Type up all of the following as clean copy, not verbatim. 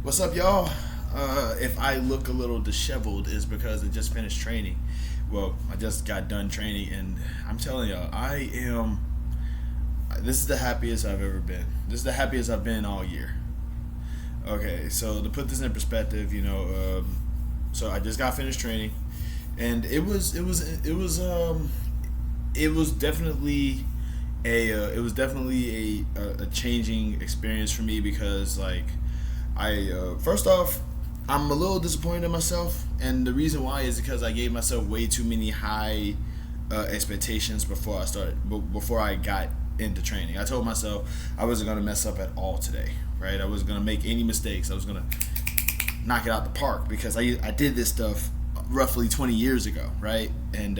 What's up, y'all? If I look a little disheveled, is because I just finished training. Well, I just got done training, and I'm telling y'all, I am. This is the happiest I've ever been. This is the happiest I've been all year. Okay, so to put this in perspective, so I just got finished training, and it was definitely a changing experience for me because I first off, I'm a little disappointed in myself, and the reason why is because I gave myself way too many high expectations before I got into training. I told myself I wasn't gonna mess up at all today, right? I wasn't gonna make any mistakes. I was gonna knock it out the park because I did this stuff roughly 20 years ago, right? And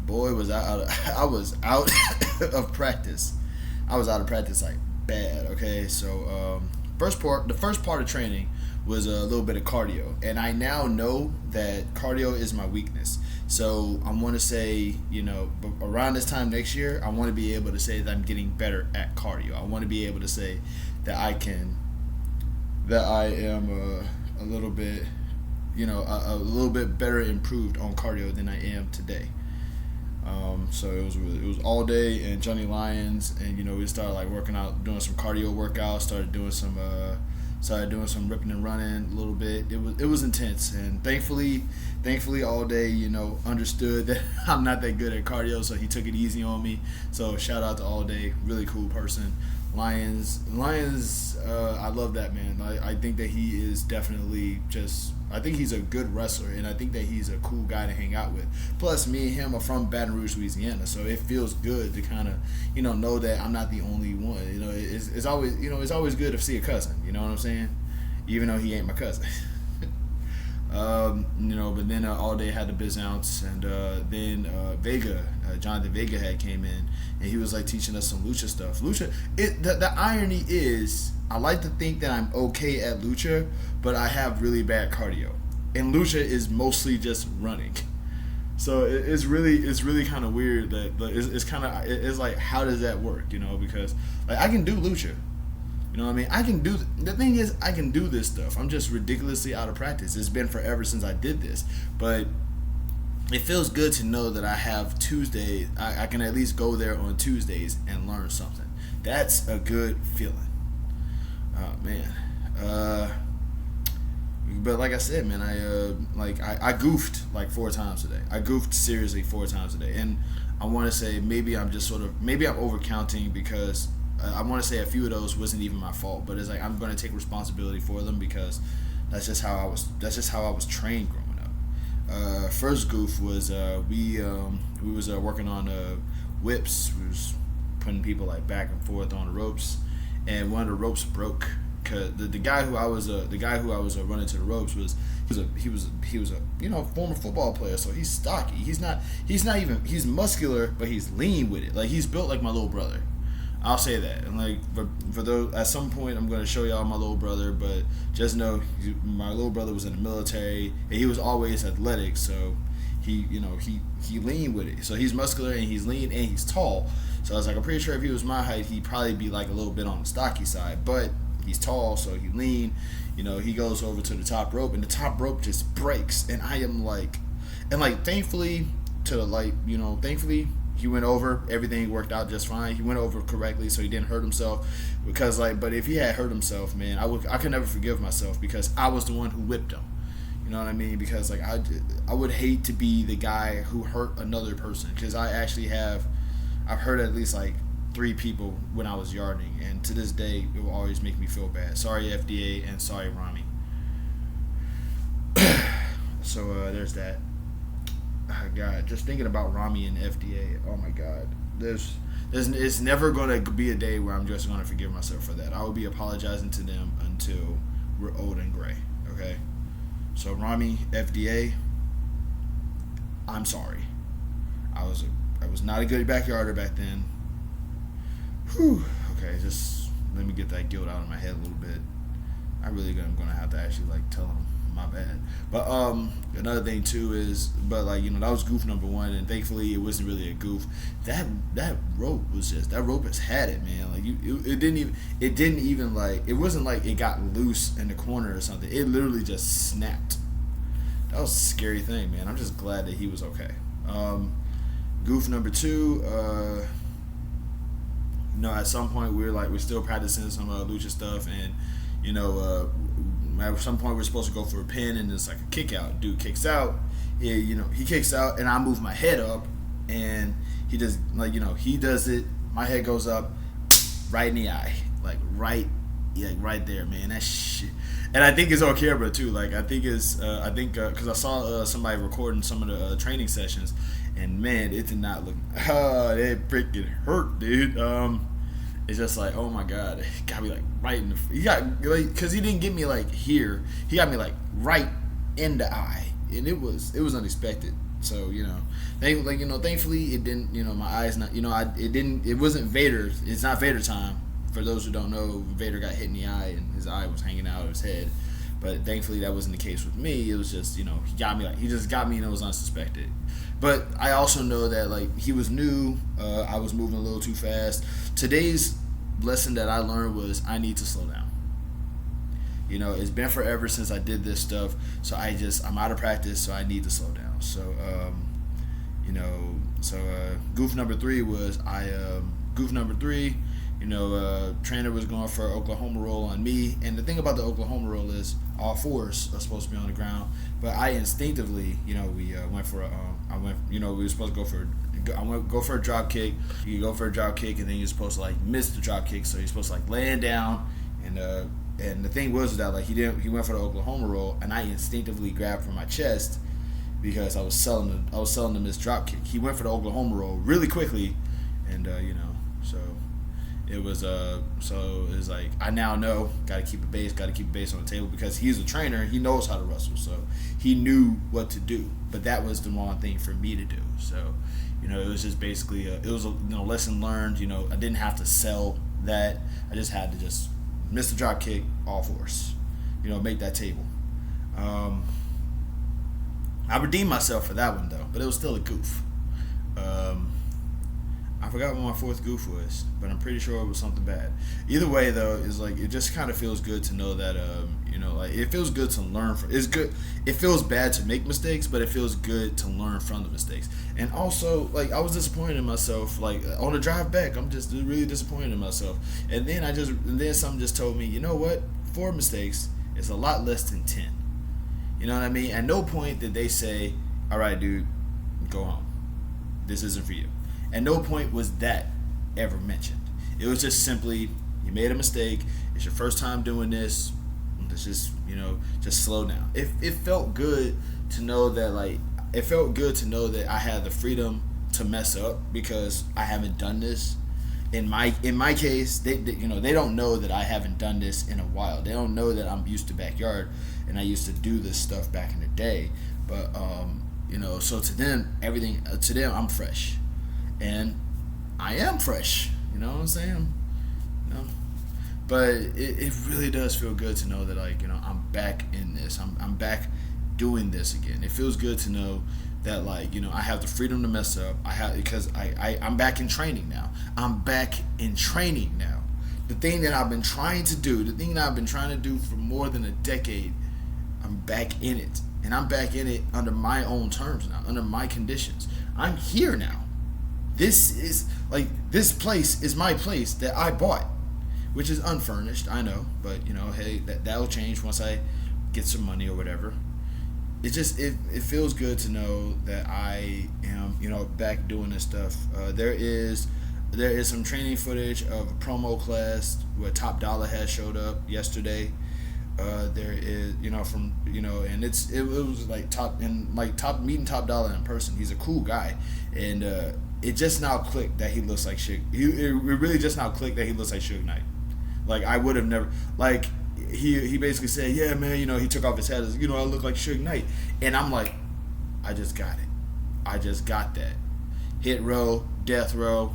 boy, was I out of, I was out of practice. I was out of practice like bad. Okay, so the first part of training was a little bit of cardio, and I now know that cardio is my weakness. So I want to say, around this time next year, I want to be able to say that I'm getting better at cardio. I want to be able to say that I am a little bit, a little bit better improved on cardio than I am today. So it was all day and Johnny Lyons, and we started like working out, doing some cardio workouts, started doing some ripping and running a little bit. It was intense, and thankfully all day, understood that I'm not that good at cardio, so he took it easy on me. So shout out to all day, really cool person. Lions, I love that man. I think that he is definitely I think he's a good wrestler, and I think that he's a cool guy to hang out with. Plus, me and him are from Baton Rouge, Louisiana, so it feels good to kind of, know that I'm not the only one. It's always good to see a cousin. You know what I'm saying? Even though he ain't my cousin. But then all day had the biz ounce, and then Jonathan Vega had came in, and he was like teaching us some lucha stuff. The irony is, I like to think that I'm okay at lucha, but I have really bad cardio, and lucha is mostly just running. So it's really kind of weird that it's like, how does that work? Because like I can do lucha. You know what I mean? The thing is, I can do this stuff. I'm just ridiculously out of practice. It's been forever since I did this. But it feels good to know that I have Tuesday. I can at least go there on Tuesdays and learn something. That's a good feeling. Oh, man. But like I said, man, I goofed like 4 times today. I goofed seriously 4 times a day. And I want to say maybe I'm overcounting because I want to say a few of those wasn't even my fault, but it's like I'm going to take responsibility for them because that's just how I was trained growing up. First goof was we was working on whips. We was putting people like back and forth on the ropes, and one of the ropes broke. Cause the guy who I was running to the ropes he was a former football player, so he's stocky. He's muscular, but he's lean with it. Like he's built like my little brother. I'll say that. And like for those, at some point I'm going to show y'all my little brother, but just know my little brother was in the military and he was always athletic, so he lean with it. So he's muscular and he's lean and he's tall. So I was like, I'm pretty sure if he was my height, he'd probably be like a little bit on the stocky side, but he's tall, so he lean. He goes over to the top rope, and the top rope just breaks, and I am like, thankfully he went over. Everything worked out just fine. He went over correctly, so he didn't hurt himself. Because but if he had hurt himself, man, I could never forgive myself because I was the one who whipped him. You know what I mean? Because I would hate to be the guy who hurt another person. Because I've hurt at least like 3 people when I was yarding, and to this day it will always make me feel bad. Sorry FDA and sorry Rami. So there's that. Oh, God, just thinking about Rami and FDA, oh my God, it's never gonna be a day where I'm just gonna forgive myself for that. I will be apologizing to them until we're old and gray. Okay, so Rami, FDA, I'm sorry. I was not a good backyarder back then. Whew. Okay, just let me get that guilt out of my head a little bit. I really am gonna have to actually like tell him my bad. But another thing too is, but like that was goof number one, and thankfully it wasn't really a goof. That rope was just that rope has had it, man. Like it didn't even like it wasn't like it got loose in the corner or something. It literally just snapped. That was a scary thing, man. I'm just glad that he was okay. Goof number two. At some point we're still practicing some lucha stuff, and at some point we're supposed to go for a pin, and it's like a kick out. Dude kicks out. He kicks out, and I move my head up, and he just he does it. My head goes up, right in the eye, like right there, man. That shit. And I think it's on camera too. Like I think because I saw somebody recording some of the training sessions, and man, it did not look. It freaking hurt, dude. It's just like, oh my god, it got me like right in the. He got because he didn't get me like here. He got me like right in the eye, and it was unexpected. So thankfully it didn't. My eyes not. It didn't. It wasn't Vader. It's not Vader time. For those who don't know, Vader got hit in the eye and his eye was hanging out of his head. But thankfully that wasn't the case with me. It was just, he just got me and it was unsuspected. But I also know that like he was new. I was moving a little too fast. Today's lesson that I learned was I need to slow down. It's been forever since I did this stuff. So I'm out of practice, so I need to slow down. So, goof number three was trainer was going for Oklahoma roll on me, and the thing about the Oklahoma roll is all fours are supposed to be on the ground, but I instinctively, we went for we were supposed to go for a drop kick. You go for a drop kick, and then you're supposed to like miss the drop kick, so you're supposed to like land down, and the thing was that like he went for the Oklahoma roll, and I instinctively grabbed for my chest because I was selling the missed drop kick. He went for the Oklahoma roll really quickly, and so. It was like I now know gotta keep a base on the table because he's a trainer, he knows how to wrestle, so he knew what to do. But that was the wrong thing for me to do. So, it was just basically it was a lesson learned. I didn't have to sell that. I just had to just miss the drop kick, all fours. Make that table. I redeemed myself for that one though, but it was still a goof. I forgot what my fourth goof was, but I'm pretty sure it was something bad. Either way, though, is like it just kind of feels good to know that like it feels good to learn from. It's good. It feels bad to make mistakes, but it feels good to learn from the mistakes. And also, like I was disappointed in myself. Like on the drive back, I'm just really disappointed in myself. And then something just told me, you know what? 4 mistakes is a lot less than 10. You know what I mean? At no point did they say, "All right, dude, go home. This isn't for you." At no point was that ever mentioned. It was just simply, you made a mistake. It's your first time doing this. Let's just, just slow down. It felt good to know that, I had the freedom to mess up because I haven't done this. In my case, they don't know that I haven't done this in a while. They don't know that I'm used to backyard and I used to do this stuff back in the day. But so to them, I'm fresh. And I am fresh, you know what I'm saying? But it really does feel good to know that I'm back in this. I'm back doing this again. It feels good to know that I have the freedom to mess up. Because I'm back in training now. The thing that I've been trying to do, for more than a decade, I'm back in it. And I'm back in it under my own terms now, under my conditions. I'm here now. This place is my place that I bought, which is unfurnished, I know, but hey, that'll change once I get some money or whatever. It feels good to know that I am, back doing this stuff. There is some training footage of a promo class where Top Dollar has showed up yesterday. There is, and it was meeting Top Dollar in person. He's a cool guy, and it just now clicked that he looks like Suge. It really just now clicked that he looks like Suge Knight. Like I would have never he basically said, yeah, man, he took off his hat as, I look like Suge Knight, and I'm like, I just got it. I just got that. Hit Row, Death Row.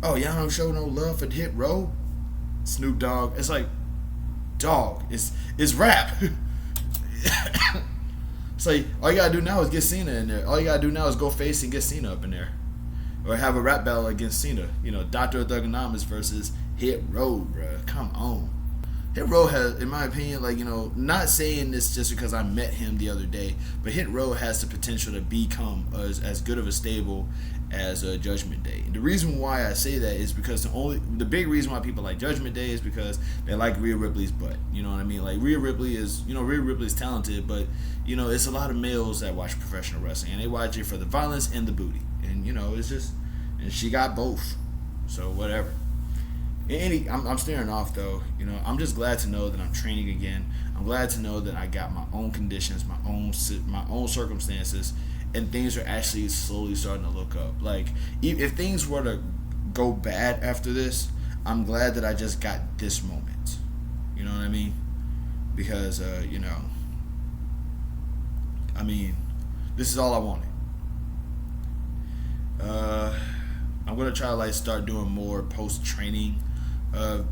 Oh, y'all don't show no love for Hit Row? Snoop Dogg. It's like, dog, it's rap. It's like all you gotta do now is get Cena in there. All you gotta do now is go face and get Cena up in there, or have a rap battle against Cena. You know, Doctor Thugonomics versus Hit Row, bruh. Come on. Hit Row has, in my opinion, like, you know, not saying this just because I met him the other day, but Hit Row has the potential to become as good of a stable as Judgment Day. And the reason why I say that is because the big reason why people like Judgment Day is because they like Rhea Ripley's butt. You know what I mean? Like Rhea Ripley is talented, but you know, it's a lot of males that watch professional wrestling and they watch it for the violence and the booty. And you know, it's just, and she got both. So whatever. I'm staring off though. You know, I'm just glad to know that I'm training again. I'm glad to know that I got my own conditions, my own circumstances, and things are actually slowly starting to look up. Like if things were to go bad after this, I'm glad that I just got this moment. You know what I mean? Because you know, I mean, this is all I wanted. I'm gonna try to like start doing more post training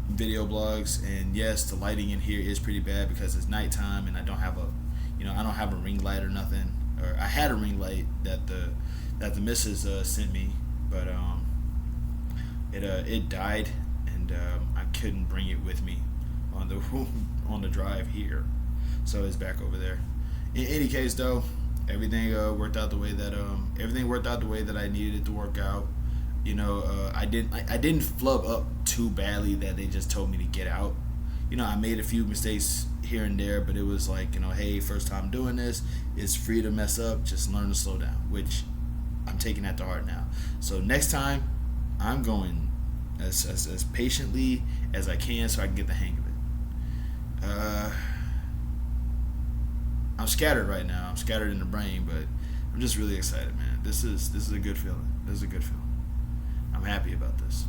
video blogs, and yes, the lighting in here is pretty bad because it's nighttime and I don't have a ring light or nothing. Or I had a ring light that the missus sent me, but it died and I couldn't bring it with me on the drive here, so it's back over there. In any case, though, everything worked out the way that I needed it to work out. You know, I didn't flub up too badly that they just told me to get out. You know, I made a few mistakes here and there, but it was like, you know, hey, first time doing this, it's free to mess up, just learn to slow down, which I'm taking that to heart now. So next time, I'm going as patiently as I can so I can get the hang of it. I'm scattered right now. I'm scattered in the brain, but I'm just really excited, man. This is a good feeling. I'm happy about this.